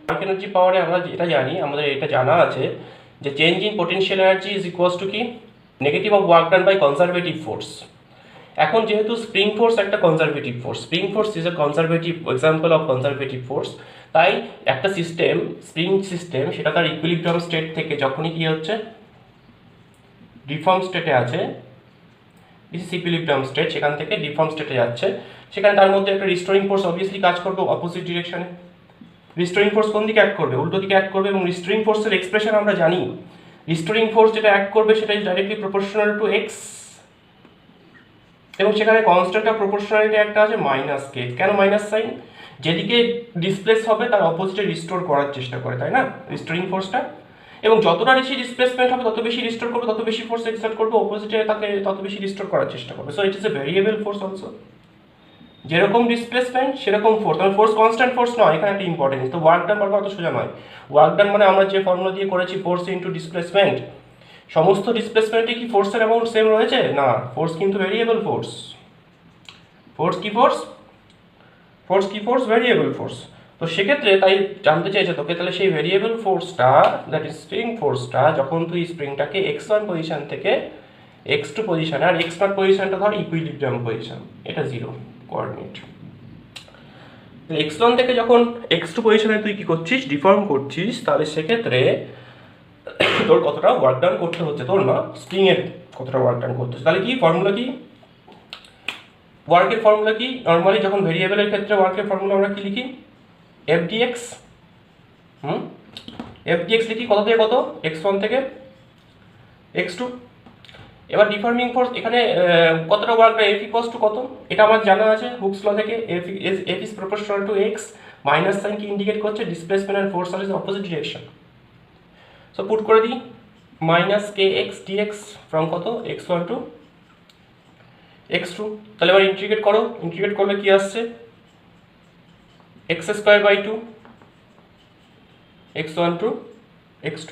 Work energy পাওয়ারে আমরা এটা জানি, আমাদের এটা জানা আছে যে change in potential energy is equals to কি, negative of work done by conservative force. এখন যেহেতু স্প্রিং ফোর্স একটা conservative force, spring force is a conservative example of conservative force, তাই একটা সিস্টেম, স্প্রিং সিস্টেম, সেটা তার ইকুইলিব্রিয়াম স্টেট থেকে যখনই কি হচ্ছে ডিফর্ম স্টেটে আছে, দিস ইজ ইকুইলিব্রিয়াম স্টেট, সেখান থেকে ডিফর্ম স্টেটে যাচ্ছে, সেখানে তার মধ্যে একটা রিস্টোরিং ফোর্স অবভিয়াসলি কাজ করবে অপোজিট ডিরেকশনে। রিস্টোরিং ফোর্স কোন দিকে অ্যাক্ট করবে? উল্টো দিকে অ্যাক্ট করবে, এবং রিস্টোরিং ফোর্সের এক্সপ্রেশন আমরা জানি, রিস্টোরিং ফোর্স যেটা অ্যাক্ট করবে সেটা is directly proportional to x, এবং সেখানে কনস্ট্যান্ট অফ প্রপোর্শনালিটি একটা আছে মাইনাস কে। কেন মাইনাস সাইন? যেদিকে ডিসপ্লেস হবে তার অপোজিটে রিস্টোর করার চেষ্টা করে, তাই না, রিস্টোরিং ফোর্সটা। এবং যতটা বেশি ডিসপ্লেসমেন্ট হবে তত বেশি রিস্টোর করবে, তত বেশি ফোর্স এক্সার্ট করবে, অপোজিটে তাকে তত বেশি রিস্টোর করার চেষ্টা করবে। So it is a variable force also, যেরকম ডিসপ্লেসমেন্ট সেরকম ফোর্স, মানে ফোর্স কনস্ট্যান্ট ফোর্স নয়, এখানে একটা ইম্পর্টেন্স। তো ওয়ার্ক ডান বলবো অত সোজা নয়। ওয়ার্ক ডান মানে আমরা যে ফর্মুলা দিয়ে করেছি ফোর্স ইন্টু ডিসপ্লেসমেন্ট, সমস্ত ডিসপ্লেসমেন্টে কি ফোর্সের অ্যামাউন্ট সেম রয়েছে? না, ফোর্স কিন্তু ভেরিয়েবল ফোর্স। ফোর্স কি ফোর্স? ফোর্স কি ফোর্স? Variable force. তো সেক্ষেত্রে তাই জানতে চাইছে তোকে, তাহলে সেই ভেরিয়েবল ফোর্সটা, দ্যাট ইজ স্প্রিং ফোর্সটা, যখন তুই স্প্রিংটাকে x1 পজিশন থেকে x2 পজিশনে, আর x0 পজিশনটা ধর ইকুইলিব্রিয়াম পজিশন, এটা জিরো কোঅর্ডিনেট, x1 থেকে যখন x2 পজিশনে তুই কি করছিস, ডিফর্ম করছিস, তাহলে সেক্ষেত্রে তোর কতটা ওয়ার্ক ডান করতে হচ্ছে, তোর না, স্প্রিং এর কতটা ওয়ার্ক ডান করতে হচ্ছে। তাহলে কি ফর্মুলা কি, ওয়ার্কের ফর্মুলা কি? নর্মালি যখন ভেরিয়েবলের ক্ষেত্রে ওয়ার্কের ফর্মুলা আমরা কি লিখি, এফ ডিএক্স। এফ ডিএক্স লিখি কত থেকে কত, x1 থেকে x2। এবার ডিফর্মিং ফোর্স এখানে কতটা work done, F equals to কত, এটা আমার জানা আছে হুকস ল থেকে, F is proportional to x, minus sign কি ইন্ডিকেট করছে, ডিসপ্লেসমেন্ট অ্যান্ড ফোর্স আর is opposite direction. So put করে দিই minus k x dx from কত, x1 টু x2। তাহলে এবার ইন্টিগ্রেট করো, ইন্টিগ্রেট করলে কি আসছে, x²/2 x1 টু x2।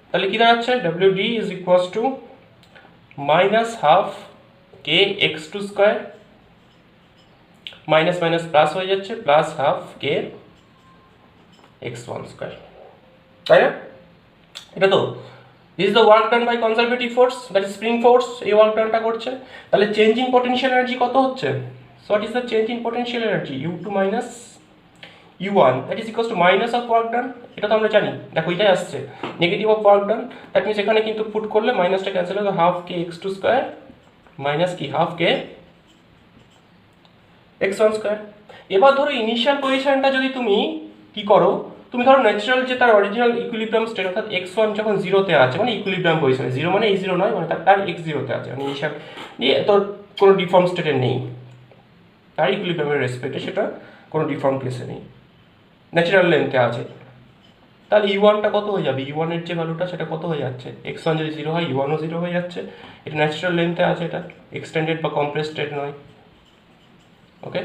তাহলে কি দাঁড়াচ্ছে, WD is equals to minus half k x2 square, minus minus plus হয়ে যাচ্ছে, প্লাস হাফ কে x1 স্কোয়ার, তাই না? এটা তো this is the work done by conservative force, that is spring force, এই ওয়ার্ক ডানটা করছে। তাহলে চেঞ্জ ইন পোটেনশিয়াল এনার্জি কত হচ্ছে, so what is the change in potential energy, u2 minus u1, that is equals to minus of work done. এটা তো আমরা জানি, দেখো এটাই আসছে negative of work done, that means এখানে কিন্তু পুট করলে মাইনাসটা ক্যান্সেল হবে, half k x2 square minus কি হাফ কে x1 স্কোয়ার। এবার ধরো ইনিশিয়াল পজিশনটা যদি তুমি কি করো, তুমি ধরো ন্যাচারাল যে তার অরিজিনাল ইকুইলিব্রিয়াম স্টেট, অর্থাৎ x1 যখন জিরোতে আছে, মানে ইকুইলিব্রিয়াম পজিশনে, জিরো মানে এই জিরো নয়, মানে তার x0তে আছে, মানে ইনিশিয়াল নিয়ে তোর কোনো ডিফর্ম স্টেটে নেই, তার ইকুইলিব্রিয়ামের রেসপেক্টে সেটা কোনো ডিফর্ম কেসে নেই, ন্যাচারাল লেন্থে আছে। তাহলে u1টা কত হয়ে যাবে, u1 এর যে ভ্যালুটা সেটা কত হয়ে যাচ্ছে, x1 যদি জিরো হয় u1ও জিরো হয়ে যাচ্ছে, এটা ন্যাচারাল লেন্থে আছে, এটা এক্সটেন্ডেড বা কম্প্রেস স্টেট নয়। ওকে,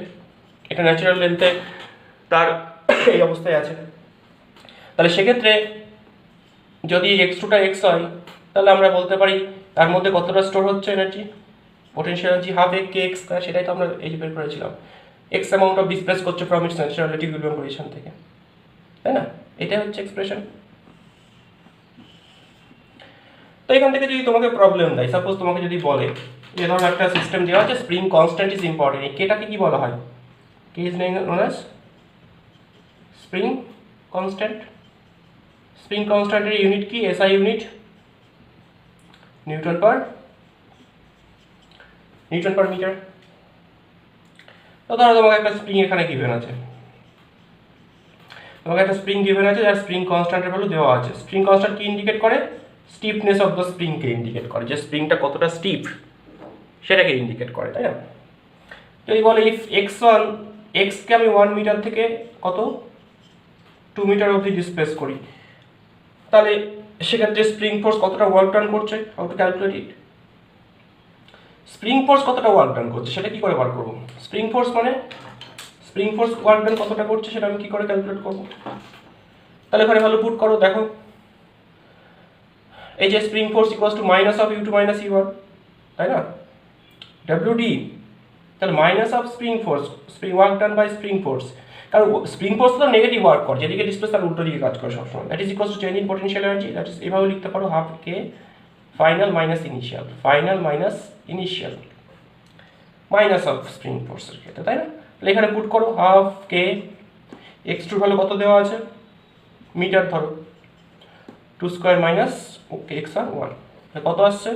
এটা ন্যাচারাল লেন্থে তার এই অবস্থায় আছে। তাহলে সেক্ষেত্রে যদি x2টা x হয়, তাহলে আমরা বলতে পারি তার মধ্যে কতটা স্টোর হচ্ছে এনার্জি, পোটেনশিয়াল এনার্জি হাফ এ কে এক্স স্কয়ার, সেটাই তো আমরা এই যে বের করেছিলাম, এক্স অ্যামাউন্ট অফ ডিসপ্লেস করছে from its natural equilibrium position থেকে, তাই না? এটাই হচ্ছে এক্সপ্রেশন। তো এখান থেকে যদি তোমাকে প্রবলেম দেয়, সাপোজ তোমাকে যদি বলে যে ধরো একটা সিস্টেম দেওয়া আছে, স্প্রিং কনস্ট্যান্ট ইজ ইম্পর্টেন্ট, এই কেটাকে কি বলা হয়, K is known as spring constant. Spring কনস্ট্যান্টের ইউনিট কি, SI unit, newton per metre. তো ধরো তোমাকে একটা স্প্রিং এখানে গিভেন আছে, তোমাকে একটা স্প্রিং গিভেন আছে যার স্প্রিং কনস্ট্যান্টের ভ্যালু দেওয়া আছে। স্প্রিং কনস্ট্যান্ট কি ইন্ডিকেট করে, স্টিফনেস অফ দ্য স্প্রিংকে ইন্ডিকেট করে, যে স্প্রিংটা কতটা স্টিফ সেটাকে ইন্ডিকেট করে, তাই না? যদি বলে ইফ x1, এক্সকে আমি 1 মিটার থেকে কত 2 মিটার অবধি ডিসপ্লেস করি, তাহলে সেক্ষেত্রে স্প্রিং ফোর্স কতটা ওয়ার্ক ডান করছে, how to calculate it, spring force কতটা ওয়ার্ক ডান করছে সেটা কি করে বার করবো, স্প্রিং ফোর্স মানে স্প্রিং ফোর্স ওয়ার্ক ডান কতটা করছে সেটা আমি কি করে ক্যালকুলেট করবো। তাহলে এখানে ভালো পুট করো, দেখো এই যে spring force equals to minus of u2 minus u1, তাই না, WD, তাহলে minus of spring force, spring work done by spring force, কারণ স্প্রিং ফোর্স তো নেগেটিভ ওয়ার্ক করে, যেদিকে ডিসপ্লেস তার উল্টো দিকে কাজ করে সবসময়। That is equals to change in potential energy, that is এভাবে লিখতে পারো half k final minus initial, final minus initial minus of spring ফোর্সের ক্ষেত্রে, তাই না? তাহলে এখানে পুট করো হাফ কে, এক্স টুর ভ্যালু কত দেওয়া আছে মিটার ধরো, 2 স্কোয়ার মাইনাস ওকে এক্স আর 1, কত আসছে?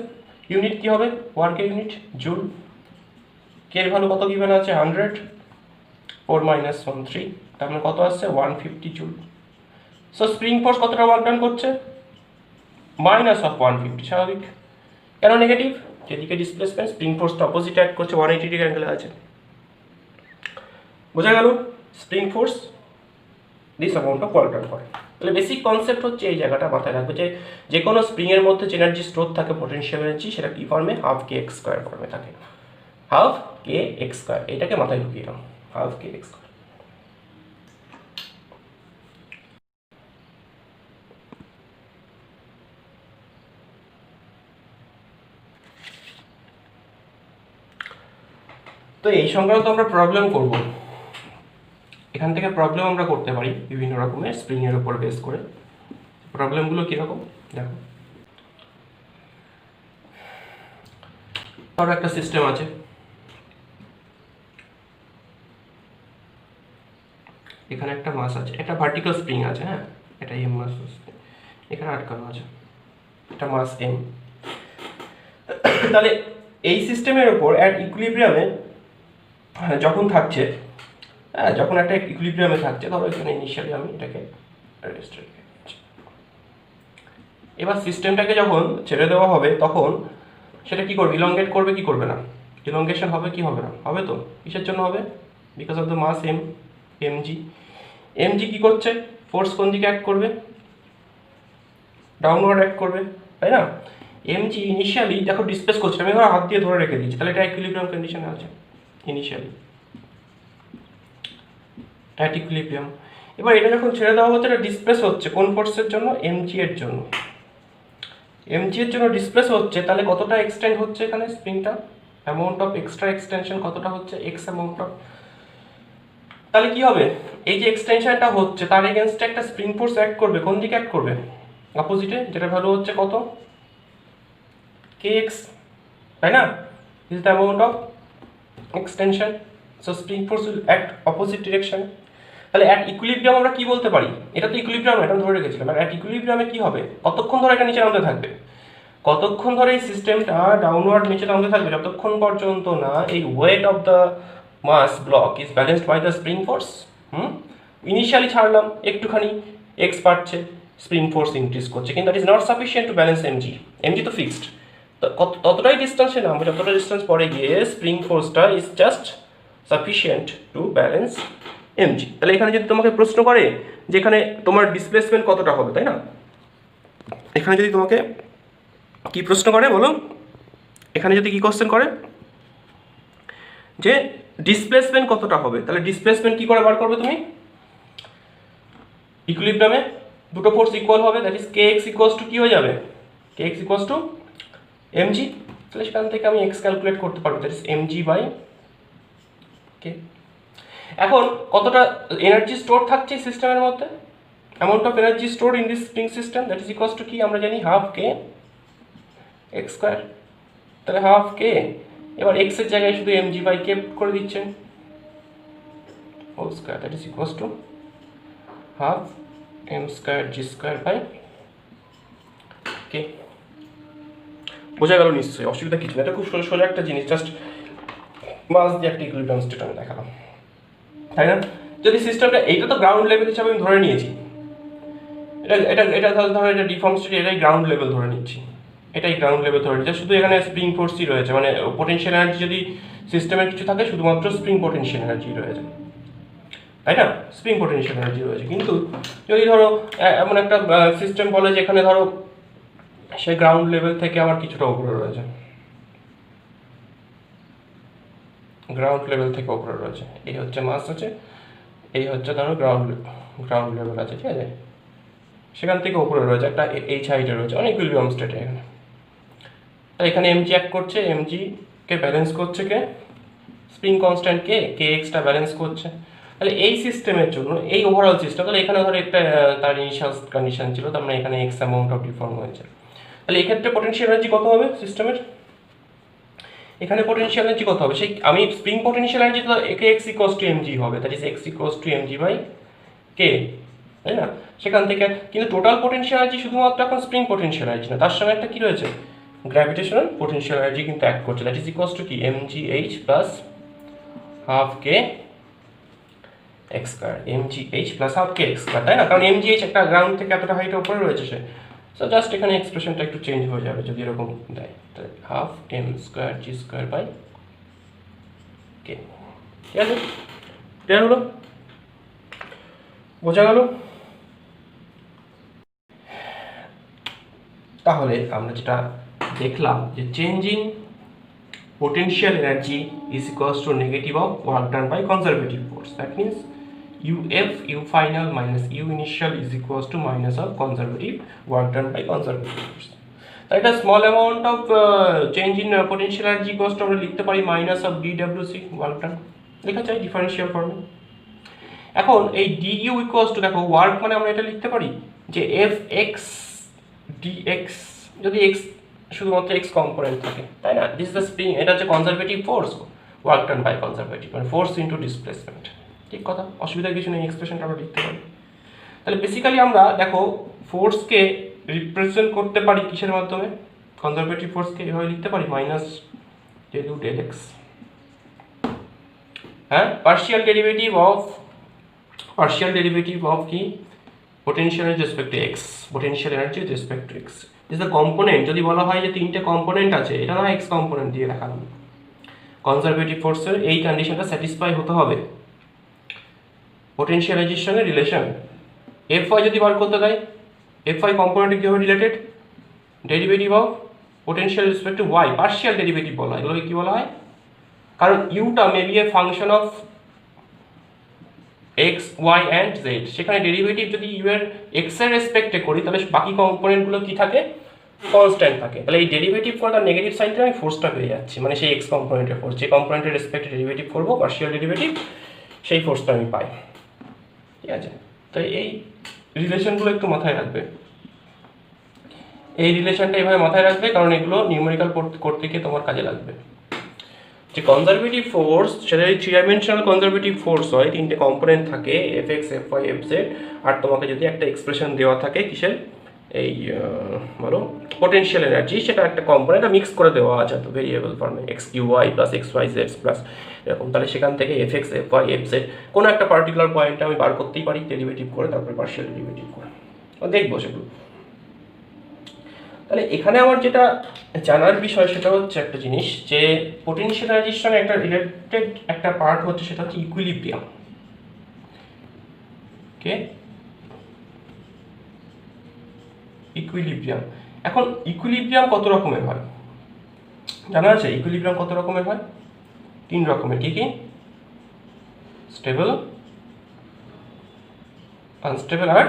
ইউনিট কি হবে? ওয়ার্কের ইউনিট জুল। কে এর ভ্যালু কত গিভেন আছে? 100, 4 মাইনাস 1 3, তার মানে কত আসছে? 150 জুল। সো স্প্রিং ফোর্স কতটা ওয়ার্ক ডান করছে? মাইনাস অফ 150, স্বাভাবিক। কেন নেগেটিভ? যেদিকে ডিসপ্লেসমেন্ট, স্প্রিং ফোর্সটা অপোজিট অ্যাক্ট করছে, 180 ডিগ্রি অ্যাঙ্গেলে আছে। বোঝা গেল? Spring force this amount of work ডান করে। তাহলে বেসিক কনসেপ্ট হচ্ছে এই জায়গাটা মাথায় রাখবে যে যে কোনো স্প্রিংয়ের মধ্যে যে এনার্জি স্টোর থাকে পোটেনশিয়াল এনার্জি, সেটা কি ফর্মে? হাফ কে এক্স স্কোয়ার ফর্মে থাকে, হাফ কে এক্স স্কোয়ার। এটাকে মাথায় ঢুকিয়ে দাও, হাফ কে এক্স স্কোয়ার। তো এই সংক্রান্ত আমরা প্রবলেম করব, এখান থেকে প্রবলেম আমরা করতে পারি বিভিন্ন রকমের স্প্রিংয়ের উপর বেস করে। প্রবলেমগুলো কীরকম দেখো। ধরো একটা সিস্টেম আছে, এখানে একটা মাস আছে, একটা ভার্টিক্যাল স্প্রিং আছে, হ্যাঁ এটা এম মাস, এখানে আটকানো আছে, এটা মাস এম। তাহলে এই সিস্টেমের ওপর অ্যাট ইকুইলিব্রিয়ামে যখন থাকছে, হ্যাঁ যখন একটা ইকুইলিব্রিয়ামে থাকছে, ধরো এখানে ইনিশিয়ালি আমি এটাকে রেস্ট রেখে দিচ্ছি। এবার সিস্টেমটাকে যখন ছেড়ে দেওয়া হবে তখন সেটা কি করবে? ইলংগেট করবে কি করবে না? ইলংগেশন হবে কি হবে না? হবে তো। কিসের জন্য হবে? Because of the mass M, mg. Mg কি করছে? ফোর্স কোন দিকে অ্যাক্ট করবে? ডাউনওয়ার্ড অ্যাক্ট করবে, তাই না? এমজি ইনিশিয়ালি দেখো ডিসপ্লেস করছে, আমি ধরো হাত দিয়ে ধরে রেখে দিয়েছি, তাহলে এটা ইকুইলিব্রিয়াম কন্ডিশনে আছে ইনিশিয়ালি, অ্যাট ইকুইলিব্রিয়াম। এবার এটা যখন ছেড়ে দেওয়া হচ্ছে, এটা ডিসপ্লেস হচ্ছে কোন ফোর্সের জন্য? এমজি এর জন্য। এমজি এর জন্য ডিসপ্লেস হচ্ছে, তাহলে কতটা এক্সটেন্ড হচ্ছে এখানে স্প্রিংটা? অ্যামাউন্ট অফ এক্সট্রা এক্সটেনশন কতটা হচ্ছে? X amount of. তাহলে কি হবে? এই যে এক্সটেনশনটা হচ্ছে তার এগেনস্টে একটা স্প্রিং ফোর্স অ্যাক্ট করবে, কোন দিকে অ্যাক্ট করবে? অপোজিটে, যেটা ভ্যালু হচ্ছে কত? কে এক্স, তাই না? This is the amount of extension, so spring force will act opposite direction. তাহলে অ্যাট ইকুইলিব্রিয়াম আমরা কি বলতে পারি? এটা তো ইকুইলিব্রিয়াম, এটা ধরে রেখেছিলাম। আর অ্যাট ইকুইলিব্রিয়ামে কি হবে? কতক্ষণ ধরে এটা নিচে নামতে থাকবে? কতক্ষণ ধরে এই সিস্টেমটা ডাউনওয়ার্ড নিচে নামতে থাকবে? যতক্ষণ পর্যন্ত না এই weight of the mass block is balanced by the spring force. Initially ছাড়লাম একটুখানি, এক্স বাড়ছে, স্প্রিং ফোর্স ইনক্রিজ করছে, কিন্তু that is not sufficient to balance MG. MG তো ফিক্সড, ততটাই ডিস্টেন্সে নামবে, যতটা ডিস্টেন্স পরে গিয়ে স্প্রিং ফোর্সটা is just sufficient to balance MG. তাহলে এখানে যদি তোমাকে প্রশ্ন করে যে এখানে তোমার ডিসপ্লেসমেন্ট কতটা হবে, তাই না? এখানে যদি তোমাকে কি প্রশ্ন করে বলো, এখানে যদি কি কোশ্চেন করে যে ডিসপ্লেসমেন্ট কতটা হবে, তাহলে ডিসপ্লেসমেন্ট কি করে বার করবে তুমি? ইকুইলিব্রিয়ামে দুটো ফোর্স ইকুয়াল হবে, that is K x equals to কি হয়ে যাবে? কে এক্স ইকুয়ালস টু এমজি। তাহলে সেখান থেকে আমি এক্স ক্যালকুলেট করতে পারবো, দ্যাট ইজ এমজি বাই কে। এখন কতটা এনার্জি স্টোর থাকছে সিস্টেমের মধ্যে? Amount of energy store in this spring system, that is equals to কি? আমরা জানি হাফ কে এক্স স্কোয়ার। তাহলে হাফ কে, এবার এক্স এর জায়গায় শুধু এমজি বাই কে করে দিচ্ছেন whole square, that is equals to half M square G square by K. বোঝা গেল নিশ্চয়ই? অসুবিধা কিছু না, এটা খুব সোজা একটা জিনিস, জাস্ট মাস দিয়ে একটা ইকুইলিব্রিয়াম স্টেট আমি দেখালাম, তাই না? যদি সিস্টেমটা, এইটা তো গ্রাউন্ড লেভেল হিসাবে আমি ধরে নিয়েছি, এটা এটা এটা ধরো এটা ডিফর্ম স্টেট, এটাই গ্রাউন্ড লেভেল ধরে নিচ্ছি, এটাই গ্রাউন্ড লেভেল ধরে নিচ্ছে। শুধু এখানে স্প্রিং ফোর্সই রয়েছে, মানে পোটেনশিয়াল এনার্জি যদি সিস্টেমের কিছু থাকে শুধুমাত্র স্প্রিং পোটেনশিয়াল এনার্জি রয়েছে, তাই না? স্প্রিং পোটেনশিয়াল এনার্জি রয়েছে। কিন্তু যদি ধরো এমন একটা সিস্টেম বলে যেখানে ধরো সে গ্রাউন্ড লেভেল থেকে আবার কিছুটা উপরে রয়েছে, গ্রাউন্ড লেভেল থেকে উপরে রয়েছে, এই হচ্ছে মাস আছে, এই হচ্ছে ধরো গ্রাউন্ড লেভেল আছে, ঠিক আছে? সেখান থেকে উপরে রয়েছে একটা এইচ হাইটে রয়েছে, অনেক ইকুইলিব্রিয়াম স্টেটে এখানে। তাই এখানে এমজি অ্যাক্ট করছে, এমজি কে ব্যালেন্স করছে কে? স্প্রিং কনস্ট্যান্ট কে, কে এক্সটা ব্যালেন্স করছে। তাহলে এই সিস্টেমের জন্য এই ওভারঅল সিস্টেম, তাহলে এখানে ধরো একটা তার ইনিশিয়াল কন্ডিশন ছিল, তার মানে এখানে এক্স অ্যামাউন্ট অফ ডিফর্ম হয়েছে, তাহলে এক্ষেত্রে পোটেনশিয়াল এনার্জি কত হবে সিস্টেমের? এখানে পোটেনশিয়াল এনার্জি কত হবে? সেই আমি স্প্রিং পোটেনশিয়াল এনার্জি তো একে এক্স ইকুয়ালস টু এমজি হবে, that is X equals to MG by K, তাই না? সেখান থেকে কিন্তু টোটাল পোটেনশিয়াল এনার্জি শুধুমাত্র এখন স্প্রিং পোটেনশিয়াল এনার্জি না, তার সঙ্গে একটা কি রয়েছে, গ্র্যাভিটেশনাল পোটেনশিয়াল এনার্জি কিন্তু অ্যাড করছে, দ্যাট ইজ ইকুয়ালস টু কি MG H plus half K X square, MG H plus half K X square, তাই না? কারণ এমজি এইচ একটা গ্রাউন্ড থেকে এতটা হাইটের উপরে রয়েছে সে, সো জাস্ট এখানে এক্সপ্রেশনটা একটু চেঞ্জ হয়ে যাবে যদি এরকম দেয়, তাই half M square G square by K. ঠিক আছে, ক্লিয়ার হলো? বোঝা গেল? তাহলে আমরা যেটা দেখলাম যে changing potential energy is equals to negative of work done by conservative force. That means UF, U final minus U initial is equals to minus of conservative work done by conservative force. That a small amount of change in potential energy equals to আমরা লিখতে পারি minus of dWc work done, লেখা যায় differential ফর্মে। এখন এই du equals to দেখো work মানে আমরা এটা লিখতে পারি যে Fx dx, যদি x শুধুমাত্র x কম্পোনেন্ট থাকে, তাই না? দিস ইজ দ্য স্প্রিং, এটা হচ্ছে conservative force, work done by conservative মানে ফোর্স ইনটু ডিসপ্লেসমেন্ট। ঠিক কথা, অসুবিধার কিছু নেই, এক্সপ্রেশনটা আমরা লিখতে পারি। তাহলে বেসিক্যালি আমরা দেখো ফোর্সকে রিপ্রেজেন্ট করতে পারি কিসের মাধ্যমে? কনজারভেটিভ ফোর্সকে এভাবে লিখতে পারি minus del u del x, হ্যাঁ, পার্শিয়াল ডেরিভেটিভ অফ কি potential with respect to x, potential energy with respect to x is the component। যদি বলা হয় যে তিনটে কম্পোনেন্ট আছে, এটা না x কম্পোনেন্ট দিয়ে দেখালাম, কনজারভেটিভ ফোর্সের এই কন্ডিশনটা স্যাটিসফাই হতে হবে পোটেনশিয়াল এনার্জির সঙ্গে রিলেশন। Fy যদি বার করতে দেয়, Fy কম্পোনেন্টে কি হবে related? Derivative of potential respect to y, partial derivative বলা হয়, এগুলোকে কি বলা হয়? কারণ ইউটা may be a function of x, y and z, সেখানে ডেরিভেটিভ যদি u এর x এর রেসপেক্টে করি তাহলে বাকি কম্পোনেন্টগুলো কি থাকে? কনস্ট্যান্ট থাকে। তাহলে এই ডেরিভেটিভ করে তার নেগেটিভ সাইনটা আমি ফোর্সটা পেয়ে যাচ্ছি, মানে সেই x কম্পোনেন্টের ফোর্স, যে কম্পোনেন্টের রেসপেক্টে ডেরিভেটিভ করবো পার্শিয়াল ডেরিভেটিভ, সেই ফোর্সটা আমি পাই। ঠিক আছে, তো এই রিলেশনগুলো একটু মাথায় রাখবে, এই রিলেশনটা এভাবে মাথায় রাখবে, কারণ এগুলো নিউমেরিক্যাল করতে গিয়ে তোমার কাজে লাগবে। যে কনজারভেটিভ ফোর্স, সেটা যদি থ্রি ডাইমেনশনাল কনজারভেটিভ ফোর্স হয়, তিনটে কম্পোনেন্ট থাকে Fx, Fy, Fz, আর তোমাকে যদি একটা এক্সপ্রেশন দেওয়া থাকে কিসের, এই বলো পোটেনশিয়াল এনার্জি, সেটা একটা কম্পোনেন্ট মিক্স করে দেওয়া আছে তো ভেরিয়েবল ফর্মে x q y plus x y z plus এরকম, তাহলে সেখান থেকে Fx, Fy, Fz কোনো একটা পার্টিকুলার পয়েন্টে আমি বার করতেই পারি ডেরিভেটিভ করে, তারপরে পার্শিয়াল ডেরিভেটিভ করে দেখবো সেগুলো। তাহলে এখানে আমার যেটা জানার বিষয় সেটা হচ্ছে একটা জিনিস, যে পোটেনশিয়াল এনার্জির সঙ্গে একটা রিলেটেড একটা পার্ট হচ্ছে, সেটা হচ্ছে ইকুইলিব্রিয়াম। ওকে, ইকুইলিব্রিয়াম। এখন ইকুইলিব্রিয়াম কত রকমের হয় জানা আছে? ইকুইলিব্রিয়াম কত রকমের হয়? তিন রকমের। কি কি? স্টেবল, আনস্টেবল আর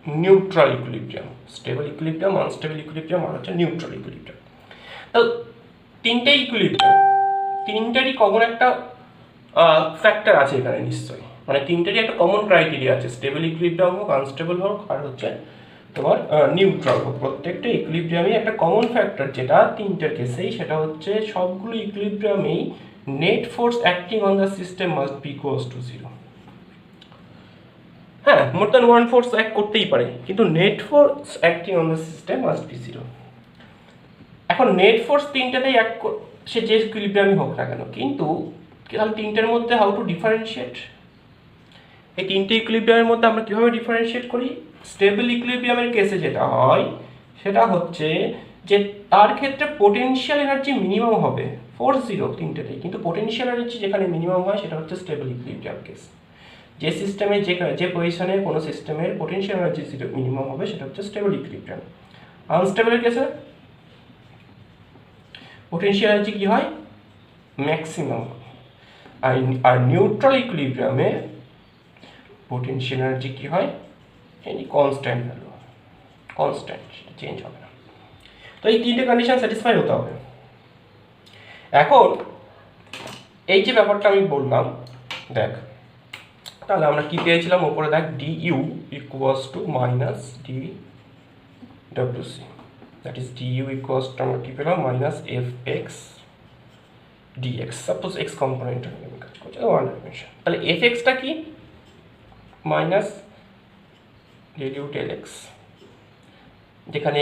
neutral equilibrium. Stable equilibrium, unstable equilibrium আর হচ্ছে নিউট্রাল ইকুইলিব্রিয়াম। তো তিনটে ইকুইলিব্রিয়াম, তিনটারই কমন একটা ফ্যাক্টর আছে এখানে নিশ্চয়ই, মানে তিনটারই একটা কমন ক্রাইটেরিয়া আছে, স্টেবল ইকুইলিব্রিয়াম হোক, আনস্টেবল হোক আর হচ্ছে তোমার নিউট্রাল হোক, প্রত্যেকটা ইকুইলিব্রিয়ামই একটা কমন ফ্যাক্টর যেটা তিনটার কেসেই, সেটা হচ্ছে সবগুলো ইকুইলিব্রিয়ামেই net force acting on the system must be equals to zero. হ্যাঁ, more than one force act করতেই পারে, কিন্তু net force acting on the system must be zero. এখন নেট ফোর্স তিনটাতেই অ্যাক্ট, সে যে ইকুইলিব্রিয়ামই হোক না কেন, কিন্তু তাহলে তিনটের মধ্যে হাউ টু ডিফারেন্সিয়েট? এই তিনটে ইকুইলিব্রিয়ামের মধ্যে আমরা কীভাবে ডিফারেন্সিয়েট করি? স্টেবল ইকুইলিব্রিয়ামের কেসে যেটা হয় সেটা হচ্ছে যে তার ক্ষেত্রে পোটেনশিয়াল এনার্জি মিনিমাম হবে, ফোর্স জিরো তিনটেতেই, কিন্তু পোটেনশিয়াল এনার্জি যেখানে মিনিমাম হয় সেটা হচ্ছে স্টেবল ইকুইলিব্রিয়াম কেস। যে সিস্টেমে যে পজিশনে কোনো সিস্টেমের পোটেনশিয়াল এনার্জি জিরো মিনিমাম হবে সেটা হচ্ছে স্টেবল ইকুইলিব্রিয়াম। আনস্টেবলের কেসে পোটেনশিয়াল এনার্জি কী হয়? ম্যাক্সিমাম। আর নিউট্রাল ইকুইলিব্রিয়ামে পোটেনশিয়াল এনার্জি কী হয়? Any constant value, constant, change হবে না। তো এই তিনটে কন্ডিশন স্যাটিসফাই হতে হবে। এখন এই যে ব্যাপারটা আমি বললাম, দেখ তাহলে আমরা কি পেয়েছিলাম ওপরে, দেখ du equals to minus d WC, that is du equals to আমরা কি পেলাম minus F x dx. Suppose x component আমি কাজ করছি ওয়ান ডাইমেনশন, তাহলে এফ এক্সটা কি minus del u del x, যেখানে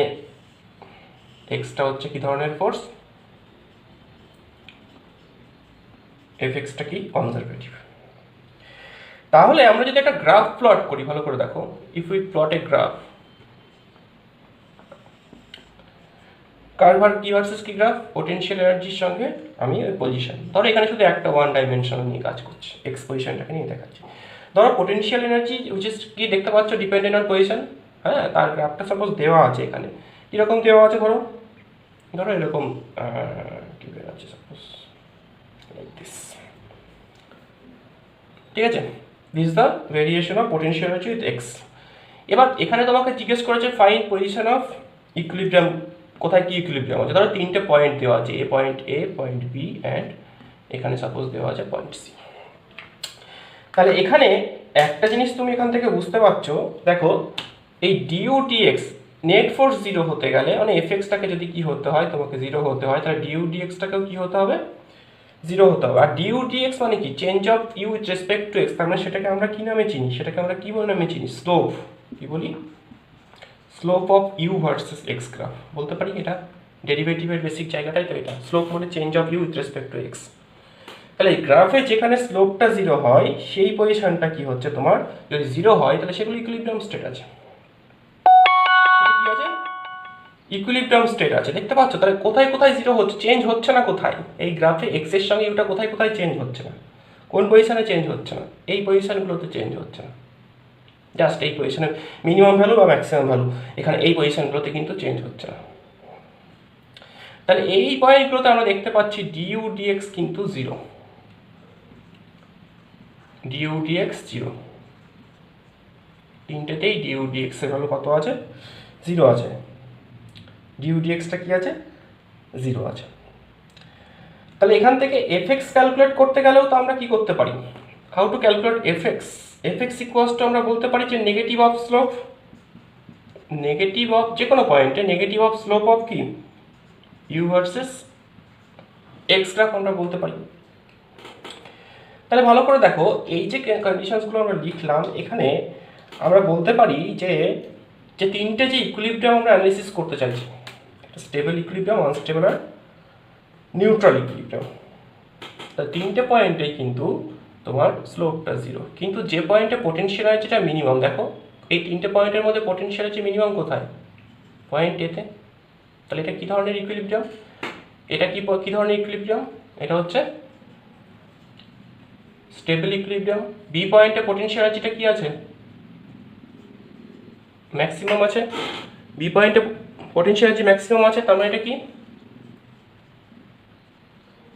এক্সটা হচ্ছে কি ধরনের ফোর্স, এফ এক্সটা কি কনজারভেটিভ। তাহলে আমরা যদি একটা গ্রাফ প্লট করি, ভালো করে দেখো, if we plot a graph, curve আর কি ভার্সেস কি গ্রাফ, পোটেনশিয়াল এনার্জির সঙ্গে আমি ওই পজিশন, ধরো এখানে শুধু একটা ওয়ান ডাইমেনশন নিয়ে কাজ করছি, এক্স পজিশনটাকে নিয়ে দেখাচ্ছি। ধরো পোটেনশিয়াল এনার্জি উইচ ইজ কি দেখতে পাচ্ছ ডিপেন্ডেন্ট অন পজিশন, হ্যাঁ, তার গ্রাফটা সাপোজ দেওয়া আছে এখানে, কীরকম দেওয়া আছে, ধরো ধরো এরকম কি দেওয়া আছে সাপোজ লাইক দিস, ঠিক আছে, this the variation of potential energy with ex. এবার এখানে তোমাকে জিজ্ঞেস করেছে ফাইন পজিশন অফ ইকুইলিব্রিয়াম, কোথায় কি ইকুইলিব্রিয়াম আছে, ধরো তিনটে পয়েন্ট দেওয়া আছে, point A, point B and এখানে সাপোজ দেওয়া আছে পয়েন্ট সি। তাহলে এখানে একটা জিনিস তুমি এখান থেকে বুঝতে পারছো, দেখো এই du dx net force zero হতে গেলে, মানে এফ এক্সটাকে যদি কি হতে হয় তোমাকে জিরো হতে হয়, তাহলে ডিউ ডিএক্সটাকেও কি হতে হবে, জিরো হতে হবে। আর ডিউ ডিএক্স মানে কি, change of u with respect to x, তার মানে সেটাকে আমরা কি নামে চিনি, সেটাকে আমরা কি বলে নামে চিনি, স্লোপ, কি বলি, slope of u versus x graph বলতে পারি, এটা ডেরিভেটিভের বেসিক জায়গাটাই তো এটা, স্লোপ মানে change of u with respect to x. তাহলে এই গ্রাফে যেখানে স্লোপটা জিরো হয় সেই পজিশনটা কি হচ্ছে তোমার, যদি জিরো হয় তাহলে সেগুলো ইকুইলিব্রিয়াম স্টেট আছে, সেটা কি আছে, ইকুইলিব্রিয়াম স্টেট আছে। দেখতে পাচ্ছ তাহলে কোথায় কোথায় জিরো হচ্ছে, চেঞ্জ হচ্ছে না কোথায়, এই গ্রাফে এক্স এর সঙ্গে ইউটা কোথায় কোথায় চেঞ্জ হচ্ছে না, কোন পজিশনে চেঞ্জ হচ্ছে না, এই পজিশনগুলোতে চেঞ্জ হচ্ছে না, জাস্ট এই পজিশনের মিনিমাম ভ্যালু বা ম্যাক্সিমাম ভ্যালু, এখানে এই পজিশনগুলোতে কিন্তু চেঞ্জ হচ্ছে না। তাহলে এই পয়েন্টগুলোতে আমরা দেখতে পাচ্ছি ডিউ ডিএক্স কিন্তু জিরো, ডিউ ডিএক্স জিরো, তিনটেতেই ডিউ ডিএক্স এর ভ্যালু কত আছে, জিরো আছে, ডিউ ডিএক্সটা কি আছে, জিরো আছে। তাহলে এখান থেকে এফ এক্স ক্যালকুলেট করতে গেলেও তো আমরা কি করতে পারি, how to calculate F x, F x equals to আমরা বলতে পারি যে negative of slope, negative of যে কোনো পয়েন্টে নেগেটিভ অফ স্লোপ অফ কি ইউ ভার্সেস এক্স গ্রাফ আমরা বলতে পারি। তাহলে ভালো করে দেখো, এই যে কন্ডিশনসগুলো আমরা লিখলাম এখানে, আমরা বলতে পারি যে যে তিনটে যে ইকুইলিব্রিয়াম আমরা অ্যানালিসিস করতে চাইছি, স্টেবল ইকুইলিব্রিয়াম, আনস্টেবল আর নিউট্রাল ইকুইলিব্রিয়াম, তা তিনটে পয়েন্টেই কিন্তু তোমার স্লোপটা জিরো, কিন্তু যে পয়েন্টে পোটেনশিয়াল এনার্জিটা মিনিমাম, দেখো এই তিনটে পয়েন্টের মধ্যে পোটেনশিয়াল এনার্জি মিনিমাম কোথায়, পয়েন্ট এতে। তাহলে এটা কী ধরনের ইকুইলিব্রিয়াম, এটা কি ধরনের ইকুইলিব্রিয়াম, এটা হচ্ছে স্টেবল ইকুইলিব্রিয়াম। বি পয়েন্টে পোটেনশিয়াল এনার্জিটা কি আছে, ম্যাক্সিমাম আছে, বি পয়েন্টে পোটেনশিয়াল এনার্জি ম্যাক্সিমাম আছে, তার মানে এটা কি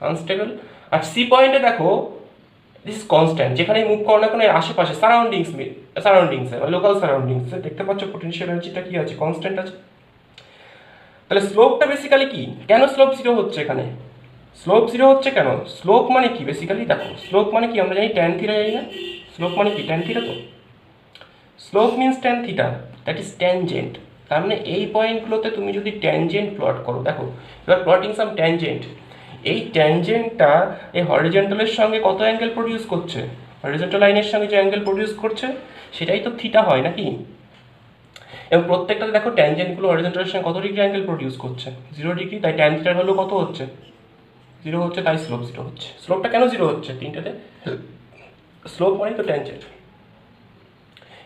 আনস্টেবল। আর সি পয়েন্টে দেখো দিস ইজ কনস্ট্যান্ট, যেখানে মুভ করো না কোনো আশেপাশে সারাউন্ডিংসে লোকাল সারাউন্ডিংসে দেখতে পাচ্ছ পোটেনশিয়াল এনার্জিটা কি আছে, কনস্ট্যান্ট আছে। তাহলে স্লোপটা বেসিক্যালি কি, কেন স্লোপ জিরো হচ্ছে এখানে, স্লোপ জিরো হচ্ছে কেন, স্লোপ মানে কি বেসিক্যালি, দেখো স্লোপ মানে কি আমরা জানি ট্যান থিটা, জানি না স্লোপ মানে কি, ট্যান থিটা, তো slope means tan theta, that is tangent. তার মানে এই পয়েন্টগুলোতে তুমি যদি ট্যানজেন্ট প্লট করো, দেখো you are plotting some tangent, এই ট্যানজেন্টটা এই হরিজন্টালের সঙ্গে কত অ্যাঙ্গেল প্রডিউস করছে, হরিজন্টাল লাইনের সঙ্গে যে অ্যাঙ্গেল প্রডিউস করছে সেটাই তো থিটা হয় নাকি, এবং প্রত্যেকটাতে দেখো ট্যানজেন্টগুলো হরিজন্টালের সঙ্গে কত ডিগ্রি অ্যাঙ্গেল প্রডিউস করছে, 0 ডিগ্রি, তাই ট্যান থিটার ভ্যালু কত হচ্ছে, 0 হচ্ছে, তাই স্লোপ 0 হচ্ছে। স্লোপটা কেন 0 হচ্ছে, তিনটেতে স্লোপ মানে তো ট্যানজেন্ট,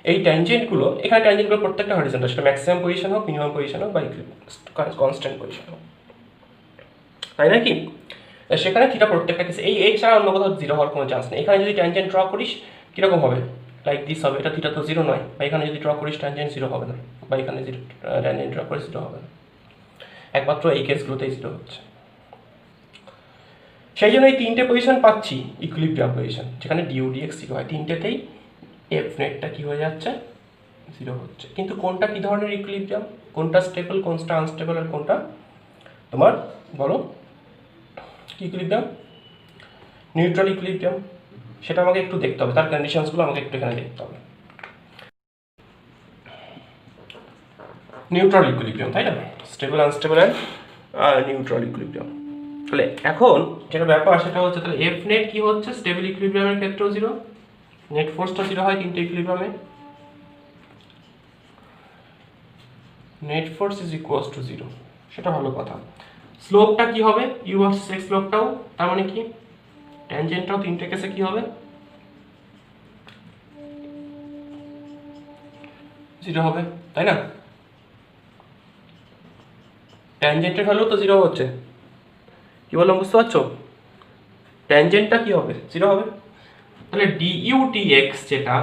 এই ট্যানজেন্টগুলো এখানে ট্যানজেন্টগুলো প্রত্যেকটা হরিজন্টাল, সেটা ম্যাক্সিমাম পজিশন হোক, মিনিমাম পজিশন হোক বা কনস্ট্যান্ট পজিশন হোক, তাই নাকি, সেখানে থিটা প্রত্যেকটা কেসে এই ছাড়া অন্য কোথাও জিরো হওয়ার কোনো চান্স নেই। এখানে যদি ট্যানজেন্ট ড্র করিস কীরকম হবে, লাইক দিস হবে, এটা থিটা তো জিরো নয়, বা এখানে যদি ড্র করিস ট্যানজেন্ট জিরো হবে না, বা এখানে যদি ট্যানজেন্ট ড্র করিস জিরো হবে না, একমাত্র এই কেসগুলোতেই জিরো হচ্ছে। সেই জন্য এই তিনটে পজিশন পাচ্ছি ইকুইলিব্রিয়াম পজিশন, যেখানে ডিউ ডিএক্স জিরো হয়, তিনটেতেই এফ নেটটা কী হয়ে যাচ্ছে, জিরো হচ্ছে। কিন্তু কোনটা কী ধরনের ইকুইলিব্রিয়াম, কোনটা স্টেবল, কোনটা আনস্টেবল, আর কোনটা তোমার বলো কি ইকুইলিব্রিয়াম, নিউট্রাল ইকুইলিব্রিয়াম, সেটা আমাকে একটু দেখতে হবে, তার কন্ডিশনসগুলো আমাকে একটু এখানে দেখতে হবে। নিউট্রাল ইকুইলিব্রিয়াম, তাই না? Stable unstable and neutral equilibrium. তাহলে এখন যেটা ব্যাপার সেটা হচ্ছে, তাহলে এফ নেট কি হচ্ছে স্টেবল ইকুইলিব্রিয়ামের ক্ষেত্রেও 0, নেট ফোর্সটা 0 হয় তিনটে ইকুইলিব্রিয়ামে, net force is equals to 0, সেটা ভালো কথা। স্লোপটা কি হবে, ইউ ভার্সেস এক্স স্লোপটাও, তার মানে কি ট্যানজেন্টটাও তিনটে কেসে কি হবে 0 হবে, তাই না? ট্যানজেন্টের ভ্যালু তো 0 হচ্ছে, কি বললাম বুঝতে পারছো? ট্যানজেন্টটা কি হবে 0 হবে। তাহলে ডিইউ ডিএক্স যেটা,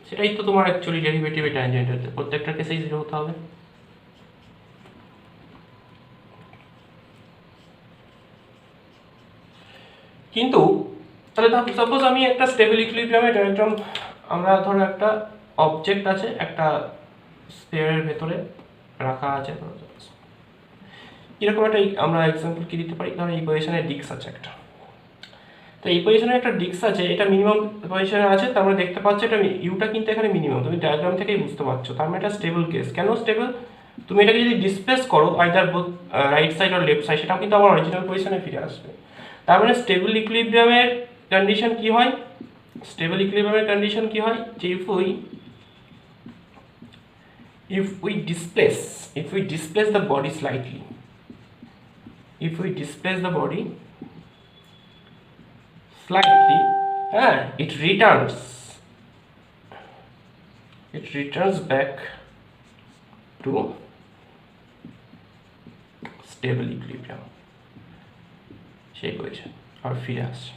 সেটাই তো তোমার অ্যাকচুয়ালি ডেরিভেটিভ ট্যানজেন্টের, প্রত্যেকটা কেসেই 0 হতে হবে। কিন্তু তাহলে সাপোজ আমি একটা স্টেবল ইকুইলিব্রিয়ামে ডায়াগ্রাম, আমরা ধরো একটা অবজেক্ট আছে একটা স্ফিয়ারের ভেতরে রাখা আছে, এরকম একটা আমরা এক্সাম্পল কি দিতে পারি, ধরো এই পজিশনের ডিস্ক আছে একটা, তো এই পজিশনে একটা ডিস্ক আছে, এটা মিনিমাম পজিশনে আছে, তার মানে দেখতে পাচ্ছ এটা ইউটা কিন্তু এখানে মিনিমাম, তুমি ডায়াগ্রাম থেকেই বুঝতে পারছো, তার মানে এটা স্টেবল কেস। কেন স্টেবল? তুমি এটাকে যদি ডিসপ্লেস করো আইদার বোথ রাইট সাইড আর লেফট সাইড, সেটাও কিন্তু আমার অরিজিনাল পজিশনে ফিরে আসবে। তার মানে স্টেবল ইকুইলিব্রিয়ামের কন্ডিশন কি হয়, স্টেবল ইকুইলিব্রিয়ামের কন্ডিশন কি হয়, যে if we displace the body slightly, if we displace the body slightly, it returns back to stable equilibrium, সেই পজিশন আর ফিরে আসছে।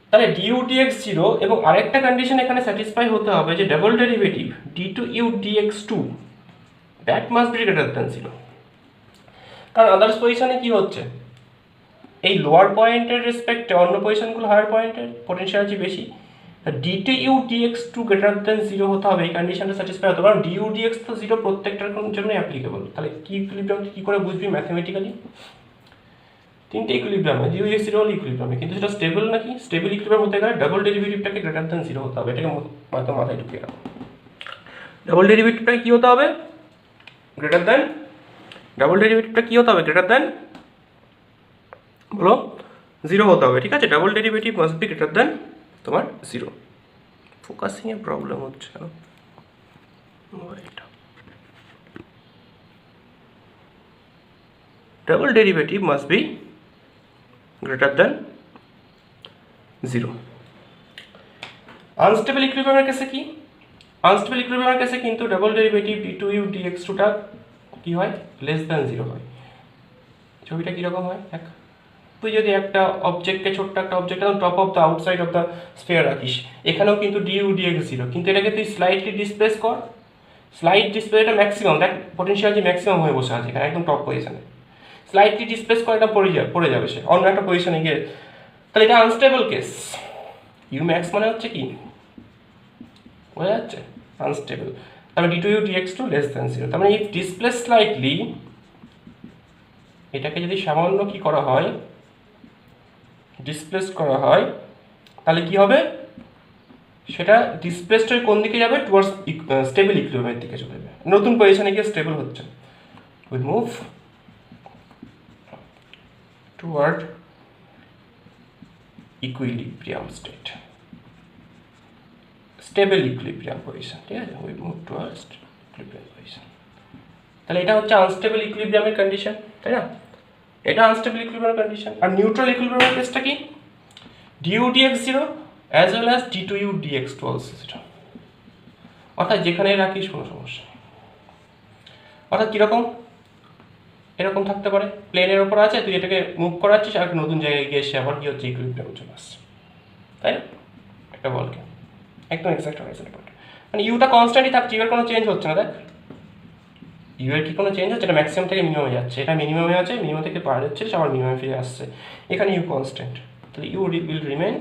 তাহলে ডিউ ডিএক্স 0 এবং আরেকটা কন্ডিশন এখানে স্যাটিসফাই হতে হবে, যে double derivative d two u dx 2 that must be greater than 0। কারণ আদার্স পজিশনে কি হচ্ছে, এই লোয়ার পয়েন্টের রেসপেক্টে অন্য পজিশনগুলো হায়ার পয়েন্টের পোটেনশিয়ালিটি বেশি, d two u dx 2 greater than 0 হতে হবে, এই কন্ডিশনটা স্যাটিসফাই হতে হবে। কারণ ডিউ ডিএক্স তো 0 প্রত্যেকটার জন্য অ্যাপ্লিকেবল। তাহলে কি ইকুইলিব্রিয়াম কি করে বুঝবি ম্যাথমেটিক্যালি, তিনটে ইকুইলিব্রিয়ামে ডিউ ডিএক্স 0 হল ইকুইলিব্রিয়ামে, কিন্তু সেটা স্টেবল নাকি, স্টেবল ইকুইলিব্রিয়াম হতে গেলে ডাবল ডেরিভেটিভটাকে গ্রেটার দ্যান 0 হতে হবে, এটাকে মাথায় ঢুকিয়ে রাখো। ডাবল ডেরিভেটিভটা কি হতে হবে, গ্রেটার দ্যান, ডাবল ডেরিভেটিভটা কি হতে হবে গ্রেটার দ্যান, বলো 0 হতে হবে, ঠিক আছে? Double derivative must be greater than তোমার 0। ফোকাসিংয়ে প্রবলেম হচ্ছে কেন মোবাইলটা, double derivative must be greater than 0। Unstable ইকুইলিব্রিয়ামের কেসে কি, আনস্টেবল ইকুইলিব্রিয়ামের কেসে কিন্তু double derivative d two u d x 2টা কি হয়, লেস দ্যান 0 হয়। ছবিটা কীরকম হয় দেখ, তুই যদি একটা অবজেক্টকে, ছোট্ট একটা অবজেক্ট একদম top of the outside of the sphere রাখিস, এখানেও কিন্তু ডিউ ডিএক্স 0, কিন্তু এটাকে তুই স্লাইটলি ডিসপ্লেস কর, স্লাইড ডিসপ্লেটা ম্যাক্সিমাম, দেখ পোটেনশিয়ালিটি ম্যাক্সিমাম হয়ে বসে আছে এখানে একদম টপ পজিশনে, স্লাইটলি ডিসপ্লেস করে এটা পড়ে যাবে সে অন্য একটা পজিশনে গিয়ে, তাহলে এটা আনস্টেবল কেস। ইউ ম্যাক্স মানে হচ্ছে কি, বোঝা যাচ্ছে, আনস্টেবল। তাহলে d two u dx 2 less than 0, তার মানে ইফ ডিসপ্লেস স্লাইটলি, এটাকে যদি সামান্য কি করা হয়, ডিসপ্লেস করা হয়, তাহলে কি হবে, সেটা ডিসপ্লেসড কোন দিকে যাবে, টুয়ার্ডস স্টেবল ইকুইলিব্রিয়ামের দিকে চলে যাবে, নতুন পজিশনে গিয়ে স্টেবল হচ্ছে, we move toward equilibrium state, stable equilibrium position, ঠিক আছে, we move towards equilibrium position. তাহলে এটা হচ্ছে আনস্টেবল ইকুইলিব্রিয়ামের কন্ডিশন, তাই না? এটা আনস্টেবল ইকুইলিব্রিয়াম কন্ডিশন। আর নিউট্রাল ইকুইলিব্রিয়ামের কেসটা কি, du dx 0 as well as d two u dx 2 also 0, অর্থাৎ যেখানে রাখিস কোনো সমস্যা নেই। অর্থাৎ কীরকম, এরকম থাকতে পারে, প্লেনের ওপর আছে, তুই এটাকে মুভ করাচ্ছিস আর নতুন জায়গায় গিয়ে সে আবার কি হচ্ছে, ইকুইলিব্রিয়ামে চলে আসছে, তাই না? একটা বলকে একদম এক্সাক্ট হয়েছে, মানে ইউটা কনস্ট্যান্টই থাকছে, ইউর কোনো চেঞ্জ হচ্ছে না, দেখ ইউ এর কি কোনো চেঞ্জ হচ্ছে, এটা ম্যাক্সিমাম থেকে মিনিমামে যাচ্ছে, এটা মিনিমামে আছে, মিনিমাম থেকে পার হচ্ছে, আবার মিনিমামে ফিরে আসছে, এখানে ইউ কনস্ট্যান্ট, তাহলে ইউ উইল রিমেন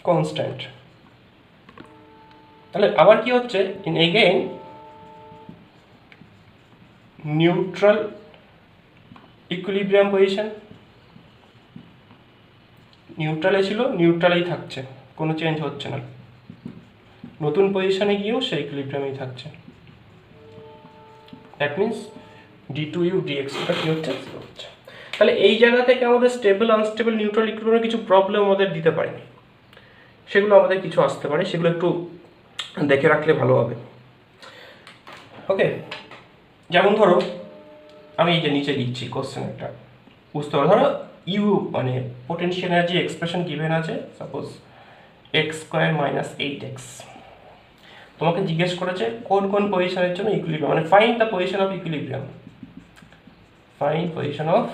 কনস্ট্যান্ট। তাহলে আবার কি হচ্ছে, in again neutral equilibrium position, নিউট্রালে ছিল, নিউট্রালেই থাকছে, কোনো চেঞ্জ হচ্ছে না, নতুন পজিশনে গিয়েও সেই ইকুইলিব্রিয়ামেই থাকছে। দ্যাট মিনস d2u dx2টা কী হচ্ছে, জিরো হচ্ছে। তাহলে এই জায়গা থেকে আমাদের স্টেবল আনস্টেবল নিউট্রাল ইকুইলিব্রিয়ামে কিছু প্রবলেম আমাদের দিতে পারে, সেগুলো আমাদের কিছু আসতে পারে, সেগুলো একটু দেখে রাখলে ভালো হবে। ওকে, যেমন ধরো আমি এই যে নিচে লিখছি কোশ্চেন একটা, বুঝতে পারো, ধরো ইউ মানে পোটেনশিয়াল এনার্জি এক্সপ্রেশন গিভেন আছে, সাপোজ x² - 8x। তোমাকে জিজ্ঞেস করেছে কোন কোন পজিশনের জন্য ইকুইলিব্রিয়াম, মানে find the position of equilibrium, find position of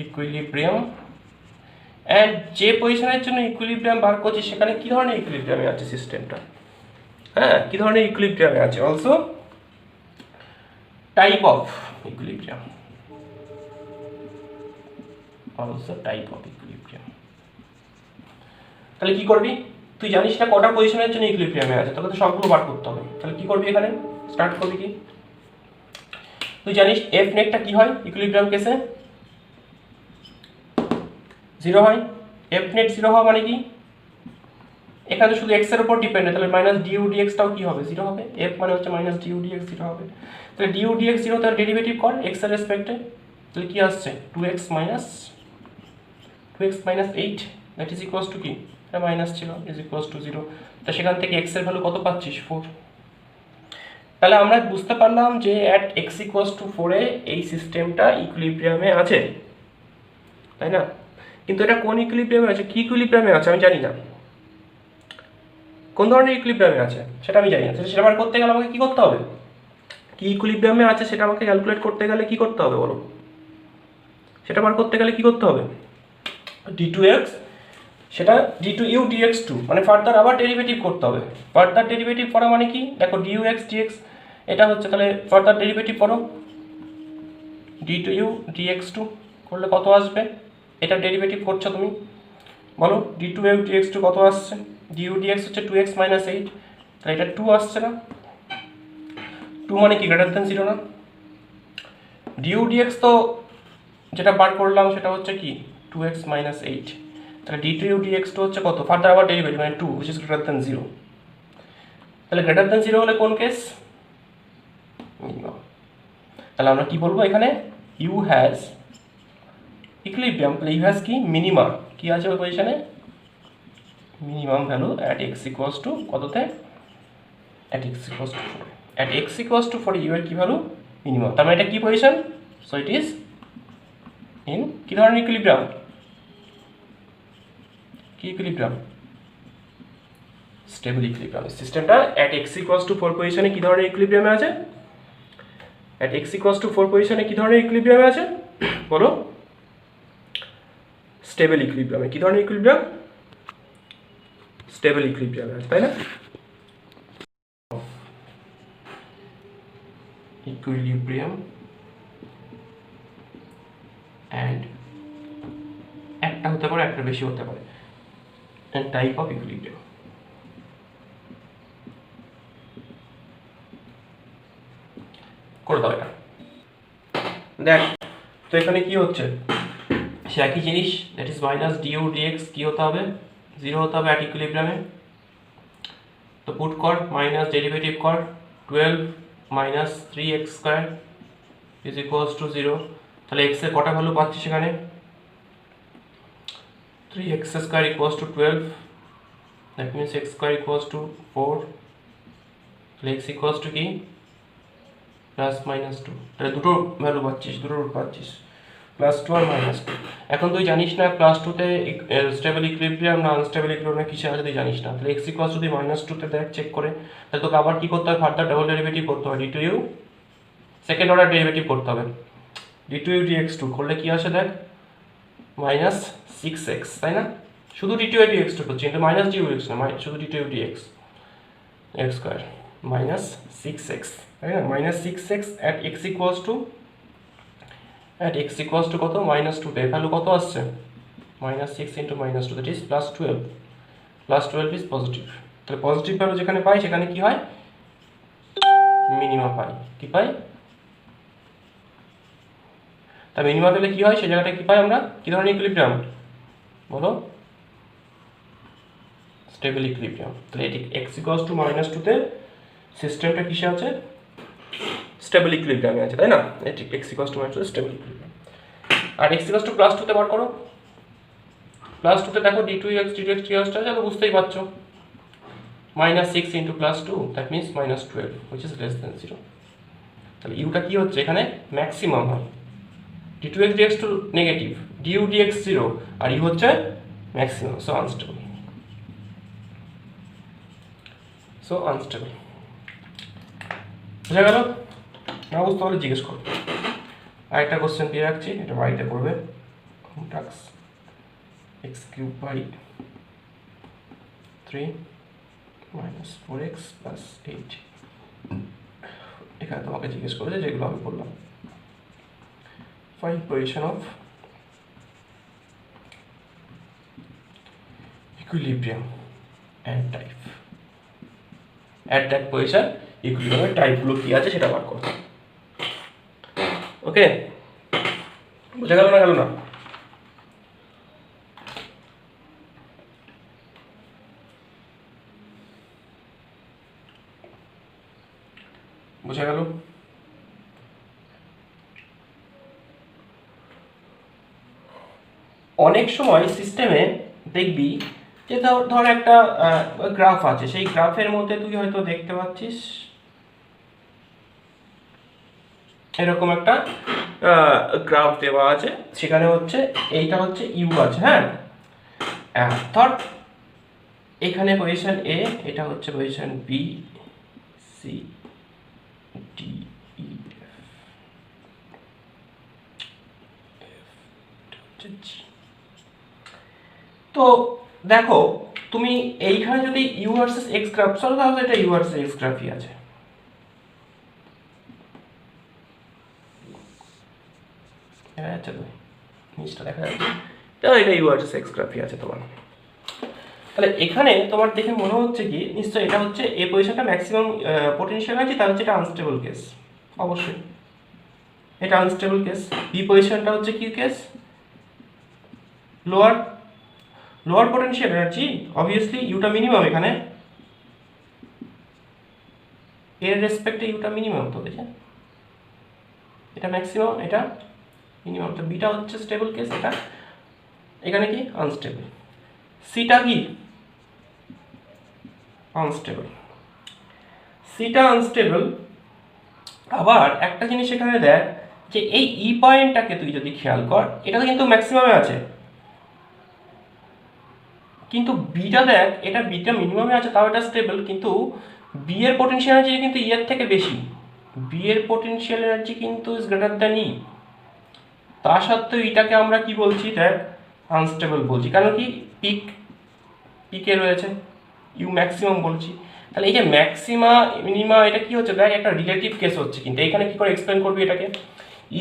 equilibrium, and যে পজিশনের জন্য ইকুইলিব্রিয়াম বার করছি সেখানে কী ধরনের ইকুইলিব্রিয়ামে আছে সিস্টেমটা, হ্যাঁ কী ধরনের ইকুইলিব্রিয়ামে আছে, also type of equilibrium, also type of equilibrium. তাহলে কি করবি, তুই জানিস না কটা পজিশনের জন্য ইকুইলিব্রিয়ামে আছে, তোকে তো সবগুলো বার করতে হবে। তাহলে কি করবি, এখানে স্টার্ট করবি কি, তুই জানিস এফ নেটটা কি হয় ইকুইলিব্রিয়াম কেসে, 0 হয়। এফ নেট 0 হওয়া মানে কি, এখানে শুধু এক্স এর উপর ডিপেন্ডেন্ট, তাহলে মাইনাস ডিউ ডিএক্সটাও কি হবে, 0 হবে। এফ মানে হচ্ছে মাইনাস ডিউ ডিএক্স 0 হবে। তাহলে ডিউ ডিএক্স 0, তার ডেরিভেটিভ কর এক্স এর রেসপেক্টে, তাহলে কি আসছে 2x - 8, that is equals to কি, এটা মাইনাস ছিল, ইজ ইকুয়ালস টু 0। তা সেখান থেকে এক্স এর ভ্যালু কত পাচ্ছিস, 4। তাহলে আমরা বুঝতে পারলাম যে অ্যাট x = 4 এ এই সিস্টেমটা ইকুইলিব্রিয়ামে আছে, তাই না? কিন্তু এটা কোন ইকুইলিব্রিয়ামে আছে, কি ইকুইলিব্রিয়ামে আছে আমি জানি না, কোন ধরনের ইকুইলিব্রিয়ামে আছে সেটা আমি জানি না। সেটা বার করতে গেলে আমাকে কি করতে হবে, কি ইকুইলিব্রিয়ামে আছে সেটা আমাকে ক্যালকুলেট করতে গেলে কি করতে হবে বলো, সেটা বার করতে গেলে কি করতে হবে, d2x সেটা d2u dx2 মানে ফার্দার আবার ডেরিভেটিভ করতে হবে। ফার্দার ডেরিভেটিভ করা মানে কি, দেখো dux dx এটা হচ্ছে, তাহলে ফার্দার ডেরিভেটিভ করো, d2u dx2 করলে কত আসবে, এটা ডেরিভেটিভ করছো তুমি, বলো d2u dx2 কত আসছে, du dx হচ্ছে 2x - 8, তাহলে এটা 2 আসছে না, 2 মানে কি গ্রেটার দ্যান 0 না, du dx তো যেটা বার করলাম সেটা হচ্ছে কি 2x - 8, তাহলে d2u dx2 হচ্ছে কত, ফার্দার আবার ডেরিভেটিভ মানে 2 which is greater than 0। তাহলে গ্রেটার দ্যান 0 হলে কোন কেস, মিনিমাম। তাহলে আমরা কি বলবো এখানে, u has ইকুইলিব্রিয়াম, তাহলে u has কি মিনিমা, কি আছে ওই পজিশনে, minimum value at x equals to কততে, at x equals to 4, at x equals to 4 u এর কি ভ্যালু, মিনিমাম। তার মানে এটা কি position, so it is in কি ধরনের ইকুইলিব্রিয়াম, কি ইকুইলিব্রিয়াম, স্টেবল ইকুইলিব্রিয়াম। সিস্টেমটা at x equals to 4 পজিশনে কি ধরনের ইকুইলিব্রিয়ামে আছে, at x equals to 4 পজিশনে কি ধরনের ইকুইলিব্রিয়ামে আছে বলো, স্টেবল ইকুইলিব্রিয়ামে। কি ধরনের ইকুইলিব্রিয়াম, স্টেবল ইকুইলিব্রিয়ামে আছে, তাই না? ইকুইলিব্রিয়াম অ্যান্ড একটা হতে পারে, একটা বেশি হতে পারে, অ্যান্ড টাইপ অফ ইকুইলিব্রিয়াম। করে দাও এটা, দেখ তো এখানে কি হচ্ছে, সে একই জিনিস, that is minus du dx কি হতে হবে, 0 হতে হবে অ্যাট ইকুইলিব্রিয়ামে। তো পুট কর, মাইনাস ডেরিভেটিভ কর, 12 - 3x² ইজ ইকুয়ালস টু 0। তাহলে x এর কটা ভ্যালু পাচ্ছি সেখানে, 3x² equals to 12, that means x² equals to 4, তাহলে x ইকুয়ালস টু কি +-2, তাহলে দুটো ভ্যালু পাচ্ছিস, দুটো রুট পাচ্ছিস, +2 আর -2। এখন তুই জানিস না +2তে স্টেবল ইকুইলিব্রিয়াম না আনস্টেবল ইকুইলিব্রিয়াম কিসে আছে তুই জানিস না, তাহলে x ইকুয়ালস টু -2তে দেখ চেক করে, তাহলে তোকে আবার কি করতে হবে, ফার্দার ডাবল ডেরিভেটিভ করতে হবে, d2u সেকেন্ড অর্ডার ডেরিভেটিভ করতে হবে, d2u dx2 করলে কি আসে দেখ, -6x, তাই না, শুধু d2u dx2 করছি, কিন্তু মাইনাস ডিউ ডিএক্স না, শুধু d2u dx x² -6x, তাই না, -6x at x equals to কত, -2, তে ভ্যালু কত আসছে, -6 × -2 দ্যাট ইজ +12, +12 ইজ পজিটিভ। তাহলে পজিটিভ ভ্যালু যেখানে পাই সেখানে কি হয়, মিনিমাম পাই, কি পাই। তা মিনিমাম পেলে কি হয়, সেই জায়গাটা কি পাই আমরা, কি ধরনের ইকুইলিব্রিয়াম বলো, স্টেবল ইকুইলিব্রিয়াম। তাহলে এটি x = -2 তে সিস্টেমটা কিসে আছে, স্টেবল ইকুইলিব্রিয়ামে আছে, তাই না? এটি x = -2 স্টেবল ইকুইলিব্রিয়াম। আর x = +2 তে বার করো। +2 তে দেখো d2x dx টা আছে, বুঝতেই পারছো, -6 × +2 that means -12 which is less than 0। তাহলে ইউটা কি হচ্ছে এখানে, ম্যাক্সিমাম হয়। d2x dx to negative, du dx 0 আর ইউ হচ্ছে ম্যাক্সিমাম, সো আনস্টেবল, বুঝা গেল? না বুঝতে পারলে জিজ্ঞেস করো। আরেকটা কোশ্চেন দিয়ে রাখছি, এটা বাড়িতে করবে। টাক্স x³ / 3 - 4x + 8, এখানে তোমাকে জিজ্ঞেস করেছে যেগুলো আমি বললাম। Find position of equilibrium and type. At that position ইকুইলিব্রিয়ামের টাইপগুলো কি আছে সেটা বার করো। ওকে, বোঝা গেল না, গেল না? বোঝা গেল? অনেক সময় সিস্টেমে দেখবি যে ধর একটা গ্রাফ আছে, সেই গ্রাফের মধ্যে তুই হয়তো দেখতে পাচ্ছিস এরকম একটা গ্রাফ দেওয়া আছে, সেখানে হচ্ছে এইটা হচ্ছে ইউ আছে, হ্যাঁ, ধর এখানে পজিশন এ, এটা হচ্ছে পজিশন বি, সি, ডি, ই, এফ, তো দেখো তুমি এইখানে যদি ইউ ভার্সেস এক্স গ্রাফ চলো, তাহলে এটা ইউ ভার্সেস এক্স গ্রাফই আছে। নিচটা দেখা যাচ্ছে, তাহলে এটা ইউ ভার্সেস এক্স গ্রাফই আছে তোমার। তাহলে এখানে তোমার দেখে মনে হচ্ছে কি, নিশ্চয়ই এটা হচ্ছে এই পজিশনটা ম্যাক্সিমাম পটেনশিয়াল আছে, তার হচ্ছে এটা আনস্টেবল কেস, অবশ্যই এটা আনস্টেবল কেস। বি পজিশনটা হচ্ছে কি কেস, লোয়ার পোটেনশিয়াল এনার্জি, অবভিয়াসলি ইউটা মিনিমাম, এখানে এর রেসপেক্টে ইউটা মিনিমাম, তো দেখে এটা ম্যাক্সিমাম, এটা মিনিমাম, তো বিটা হচ্ছে স্টেবল কেস, এটা এখানে কি আনস্টেবল, সিটা কি আনস্টেবল, সিটা আনস্টেবল। আবার একটা জিনিস এখানে দেখ যে এই ই পয়েন্টটাকে তুই যদি খেয়াল কর, এটা তো কিন্তু ম্যাক্সিমামে আছে, কিন্তু বিটা দেখ, এটা বিটা মিনিমামে আছে, তাও এটা স্টেবল, কিন্তু বি এর পোটেনশিয়াল এনার্জি কিন্তু ই এর থেকে বেশি, বি এর পোটেনশিয়াল এনার্জি কিন্তু ইজ গ্রেটার দ্যান ই। তা সত্ত্বেও এটাকে আমরা কি বলছি, দেখ আনস্টেবল বলছি, কারণ কি পিকে রয়েছে, ইউ ম্যাক্সিমাম বলছি। তাহলে এই যে ম্যাক্সিমা মিনিমা, এটা কি হচ্ছে, দেখ একটা রিলেটিভ কেস হচ্ছে, কিন্তু এইখানে কি করে এক্সপ্লেন করবি এটাকে,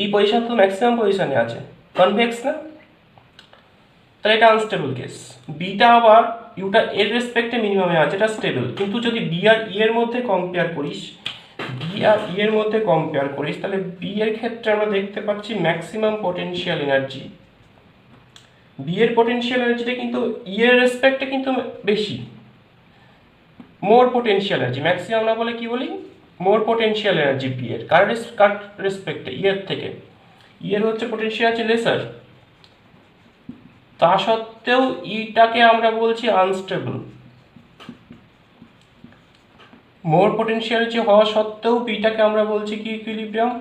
ই পজিশন তো ম্যাক্সিমাম পজিশনে আছে, কনভেক্স না, তাহলে এটা আনস্টেবল কেস। বিটা আবার ইউটা এর রেসপেক্টে মিনিমামে আছে, এটা স্টেবল, কিন্তু যদি বি আর ই এর মধ্যে কম্পেয়ার করিস, তাহলে বি এর ক্ষেত্রে আমরা দেখতে পাচ্ছি ম্যাক্সিমাম পটেনশিয়াল এনার্জি, বি এর পটেনশিয়াল এনার্জিটা কিন্তু ই এর রেসপেক্টে কিন্তু বেশি, মোর পটেনশিয়াল এনার্জি, ম্যাক্সিমাম না বলে কি বলি, মোর পটেনশিয়াল এনার্জি বি এর, কার রেসপেক্টে, ই এর থেকে, ই এর হচ্ছে পটেনশিয়াল আছে লেসার, তা সত্ত্বেও ইটাকে আমরা বলছি আনস্টেবল, মোর পটেনশিয়াল এনার্জি হওয়া সত্ত্বেও বিটাকে আমরা বলছি কি ইকুইলিব্রিয়াম,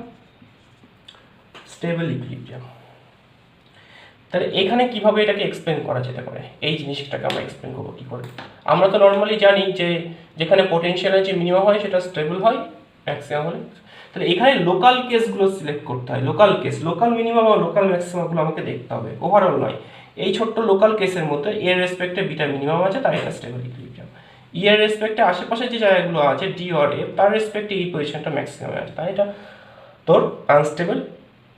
স্টেবল ইকুইলিব্রিয়াম। তাহলে এখানে কিভাবে এটাকে এক্সপ্লেন করা যেতে পারে, এই জিনিসটাকে আমরা এক্সপ্লেন করবো কি করে। আমরা তো নর্মালি জানি যে যেখানে পোটেনশিয়াল এনার্জি মিনিমাম হয় সেটা স্টেবল হয়, ম্যাক্সিমাম হলে। তাহলে এখানে লোকাল কেসগুলো সিলেক্ট করতে হয়, লোকাল কেস, লোকাল মিনিমাম আর লোকাল ম্যাক্সিমামগুলো আমাকে দেখতে হবে, ওভারঅল নয়। এই ছোট্ট লোকাল কেসের মধ্যে এর রেসপেক্টে বিটা মিনিমাম আছে, তাই এটা স্টেবল ইকুইলিব্রিয়াম। ই এর রেসপেক্টে আশেপাশে যে জায়গাগুলো আছে ডি আর এফ, তার রেসপেক্টে এই পজিশনটা ম্যাক্সিমামে আছে, তাই এটা তোর আনস্টেবল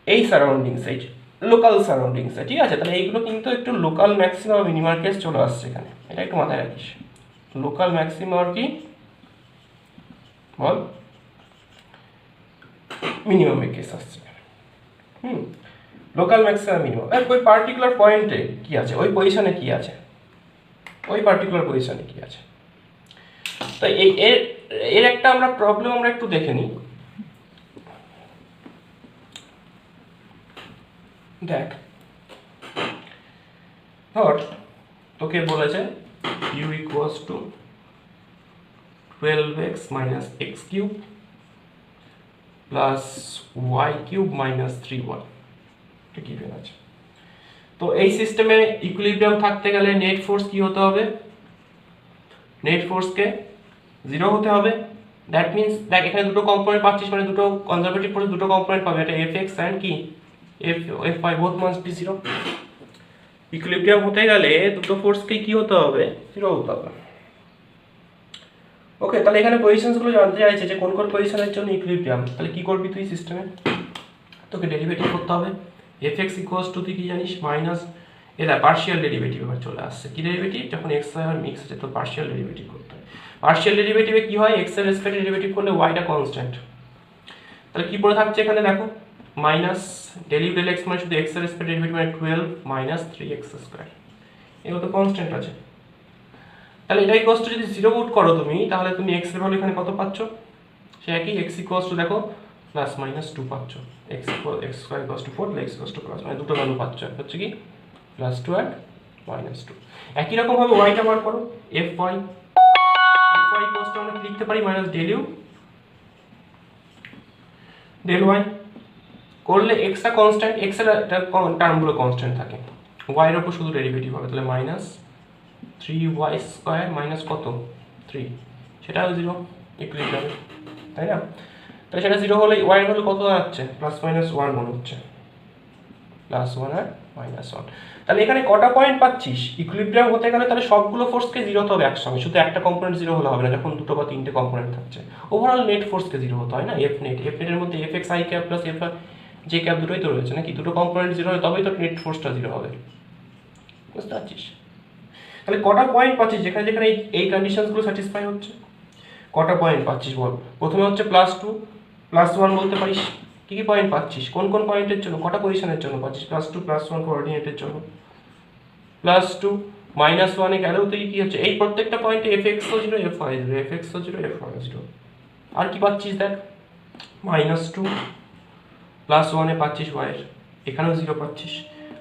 এই সারাউন্ডিংসে, লোকাল সারাউন্ডিংসে, ঠিক আছে। তাহলে এইগুলো কিন্তু একটু লোকাল ম্যাক্সিমাম মিনিমাম কেস চলে আসছে এখানে, এটা একটু মাথায় রাখিস। লোকাল ম্যাক্সিমাম আর কি বল, মিনিমামের কেস আসছে। লোকাল ম্যাক্সিমাম মিনিমাম ওই পার্টিকুলার পয়েন্টে কি আছে, ওই পজিশনে কি আছে, ওই পার্টিকুলার পজিশনে কি আছে। তো এর এর একটা আমরা প্রবলেম আমরা একটু দেখে নিই। দেখ ধর তোকে বলেছে u equals to 12x minus x cube plus y cube minus 3y given আছে। তো এই সিস্টেমে ইকুইলিব্রিয়াম থাকতে গেলে নেট ফোর্স কি হতে হবে, নেট ফোর্সকে 0 হতে হবে। দ্যাট মিন্স দেখ এখানে দুটো কম্পোনেন্ট পাচ্ছিস, মানে দুটো কনজারভেটিভ ফোর্স দুটো কম্পোনেন্ট পাবে, এটা fx এন্ড কি fy both must be 0। Equilibrium হতে গেলে দুটো ফোর্সকে কি হতে হবে, 0 হতে হবে। ওকে, তাহলে এখানে পজিশনসগুলো জানতে চাইছে যে কোন কোন পজিশনের জন্য ইকুইলিব্রিয়াম। তাহলে কি করবি তুই সিস্টেমে, তোকে ডেরিভেটিভ করতে হবে। fx ইকুয়ালস টু তুই কি জানিস মাইনাস এটা পার্শিয়াল ডেরিভেটিভ এবার চলে আসছে। কি ডেরিভেটিভ, যখন x y আর মিক্স আছে তো পার্শিয়াল ডেরিভেটিভ করতে হয়। পার্শিয়াল ডেরিভেটিভে কি হয়, x এর রেসপেক্টে ডেরিভেটিভ করলে y টা কনস্ট্যান্ট। তাহলে কি পড়ে থাকছে এখানে দেখো minus del u del x মানে শুধু x এর রেসপেক্টে ডেরিভেটিভ মানে 12 মাইনাস 3x স্কয়ার, এগুলো তো কনস্ট্যান্ট আছে। তাহলে এটাই কষ্ট যদি 0 পুট করো তুমি, তাহলে তুমি x এর ভ্যালু এখানে কত পাচ্ছ, সে একই x ইকুয়ালস টু দেখো প্লাস মাইনাস 2 পাচ্ছ, x square equals to 4 x equals to plus, মানে দুটো ভ্যালু পাচ্ছ, হচ্ছে কি প্লাস 2 এন্ড মাইনাস 2। একই রকম ভাবে y টা বার করো, fy ইকুয়ালস টু আমরা লিখতে পারি minus del u del y, করলে x টা কনস্ট্যান্ট, x এর টার্মগুলো কনস্ট্যান্ট থাকে, y এর উপর শুধু ডেরিভেটিভ হবে, তাহলে মাইনাস 3y স্কয়ার মাইনাস কত 3, সেটাও 0 ইকুইলিব্রিয়াম, তাই না? তাহলে সেটা 0 হলে y এর ভ্যালু কত দাঁড়াচ্ছে, প্লাস মাইনাস 1 মনে হচ্ছে, প্লাস 1 আর মাইনাস 1। তাহলে এখানে কটা পয়েন্ট পাচ্ছিস, ইকুইলিব্রিয়াম হতে গেলে তাহলে সবগুলো ফোর্সকে 0 হতে হবে একসঙ্গে, শুধু একটা কম্পোনেন্ট 0 হলে হবে না, যখন দুটো বা তিনটে কম্পোনেন্ট থাকছে। ওভারঅল নেট ফোর্সকে 0 হতে হয় না, এফ নেট এর মধ্যে fx i cap plus f j cap দুটোই তো রয়েছে নাকি, দুটো কম্পোনেন্ট 0 হয় তবেই তো নেট ফোর্সটা 0 হবে, বুঝতে পারছিস? তাহলে কটা পয়েন্ট পাচ্ছিস যেখানে যেখানে এই কন্ডিশনসগুলো স্যাটিসফাই হচ্ছে, কটা পয়েন্ট পাচ্ছিস বল। প্রথমে হচ্ছে প্লাস 2 প্লাস 1 বলতে পারিস, কি কি পয়েন্ট পাচ্ছিস, কোন কোন পয়েন্টের জন্য, কটা পজিশনের জন্য পাচ্ছিস, প্লাস 2 প্লাস 1 কোঅর্ডিনেটের জন্য, প্লাস 2 মাইনাস 1 এ গেলেও তুই কি হচ্ছে এই প্রত্যেকটা পয়েন্টে fx ও 0 fy 0 fx ও 0 fy 0। আর কি পাচ্ছিস দেখ, মাইনাস 2 প্লাস 1 এ পাচ্ছিস y এর, এখানেও 0 পাচ্ছিস।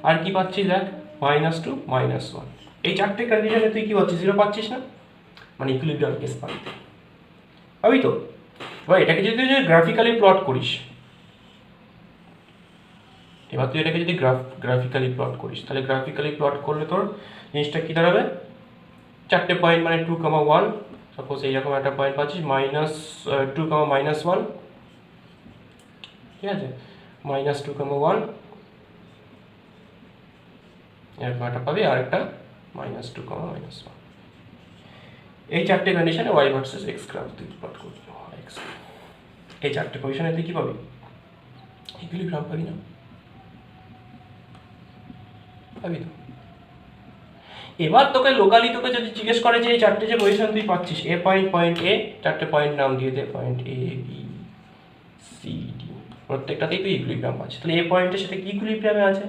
আর কি পাচ্ছিস দেখ, মাইনাস 2 মাইনাস 1, এই চারটে কন্ডিশনে তুই কি পাচ্ছিস, 0 পাচ্ছিস না, মানে ইকুইলিব্রিয়াম কেস পাবি, পাবি তো। এবার এটাকে যদি তুই গ্রাফিক্যালি প্লট করিস, এবার তুই এটাকে যদি গ্রাফিক্যালি প্লট করিস, তাহলে গ্রাফিক্যালি প্লট করলে তোর জিনিসটা কি দাঁড়াবে, চারটে পয়েন্ট মানে 2, 1, সাপোজ এইরকম একটা পয়েন্ট পাচ্ছিস মাইনাস 2, মাইনাস 1, ঠিক আছে, মাইনাস 2, 1 এরকম একটা পাবি, আর একটা মাইনাস 2, মাইনাস 1। এই চারটে কন্ডিশনে y ভার্সেস x গ্রাফ তুই প্লট করবি, এই চারটে পজিশনে তুই কি পাবি, ইকুইলিব্রিয়াম পাবি না, পাবি তো। এবার তোকে লোকালি তোকে যদি জিজ্ঞেস করে যে এই চারটে যে পজিশন তুই পাচ্ছিস, এ পয়েন্ট পয়েন্ট এ, চারটে পয়েন্ট নাম দিয়ে দে, point A B C D, প্রত্যেকটাতেই তুই ইকুইলিব্রিয়াম পাচ্ছিস। তাহলে এ পয়েন্টে সেটা কি ইকুইলিব্রিয়ামে আছে,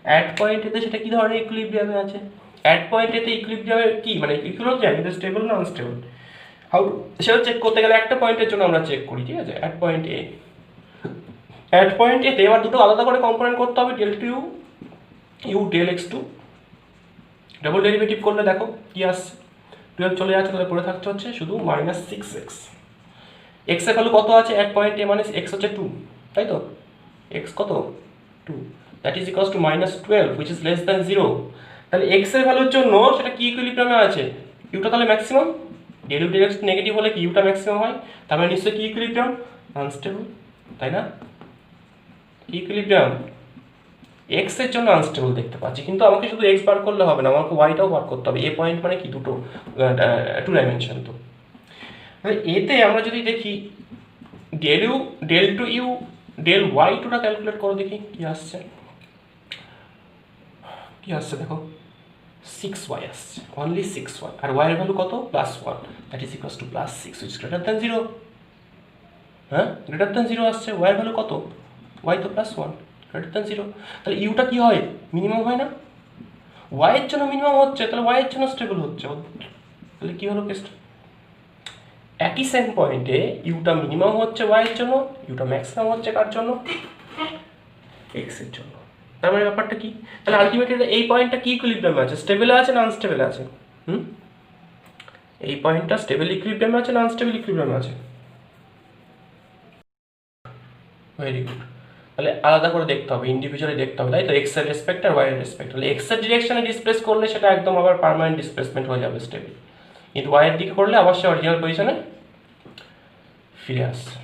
অ্যাট পয়েন্টেতে সেটা কি ধরনের ইকুইলিব্রিয়ামে আছে, অ্যাট পয়েন্টেতে ইকুইলিব্রিয়ামের কি মানে ইকুইলিব্রিয়াম জানি কিন্তু স্টেবল না আনস্টেবল, হাউ সেটা চেক করতে গেলে একটা পয়েন্টের জন্য আমরা চেক করি, ঠিক আছে, at point A, at point এতে এবার দুটো আলাদা করে কম্পোনেন্ট করতে হবে, del two u del x two, double derivative করলে দেখো কি আসছে, 12 চলে যাচ্ছে, তাহলে পড়ে থাকতে হচ্ছে শুধু মাইনাস 6x, এক্স এর ভ্যালু কত আছে এক পয়েন্টে, মানে এক্স হচ্ছে 2, তাই তো, এক্স কত 2, that is equals to minus 12 which is less than 0। তাহলে এক্স এর ভ্যালুর জন্য সেটা কি ইকুইলিব্রিয়ামে আছে, ইউটা তাহলে maximum, del u del x negative হলে কি ইউটা ম্যাক্সিমাম হয়, তার মানে নিশ্চয়ই কি ইকুইলিব্রিয়াম, আনস্টেবল, তাই না, কি ইকুইলিব্রিয়াম, এক্স এর জন্য আনস্টেবল দেখতে পাচ্ছি, কিন্তু আমাকে শুধু এক্স বার করলে হবে না, আমাকে ওয়াইটাও বার করতে হবে, এ পয়েন্ট মানে কি দুটো 2 ডাইমেনশন। তো এতে আমরা যদি দেখি del u del two u del y টুটা ক্যালকুলেট করো দেখি কি আসছে, কি আসছে দেখো 6y আসছে, অনলি 6y, আর y এর ভ্যালু কত plus 1, that is equals to plus 6 which greater than 0, হ্যাঁ গ্রেটার দ্যান 0 আসছে, y এর ভ্যালু কত, y তো প্লাস 1, গ্রেটার দ্যান 0, তাহলে ইউটা কি হয়, মিনিমাম হয় না? ওয়াই এর জন্য মিনিমাম হচ্ছে, তাহলে ওয়াই এর জন্য স্টেবল হচ্ছে। তাহলে কি হলো কেসটা? একই সেম পয়েন্টে ইউটা মিনিমাম হচ্ছে ওয়াই এর জন্য, ইউটা ম্যাক্সিমাম হচ্ছে কার জন্য, এক্স এর জন্য। তার মানে ব্যাপারটা কি, তাহলে আলটিমেটলি এই পয়েন্টটা কি ইকুইলিব্রিয়ামে আছে, স্টেবলে আছে না আনস্টেবলে আছে? এই পয়েন্টটা স্টেবল ইকুইলিব্রিয়ামে আছে না আনস্টেবল ইকুইলিব্রিয়ামে আছে? Very good. তাহলে আলাদা করে দেখতে হবে, ইন্ডিভিজুয়ালি দেখতে হবে, তাই তো, এক্স এর রেসপেক্ট আর ওয়াই এর রেসপেক্ট। তাহলে এক্স এর ডিরেকশনে ডিসপ্লেস করলে সেটা একদম আবার পার্মানেন্ট ডিসপ্লেসমেন্ট হয়ে যাবে স্টেবল, কিন্তু ওয়াই এর দিকে করলে আবার সে অরিজিনাল পজিশনে ফিরে আসছে।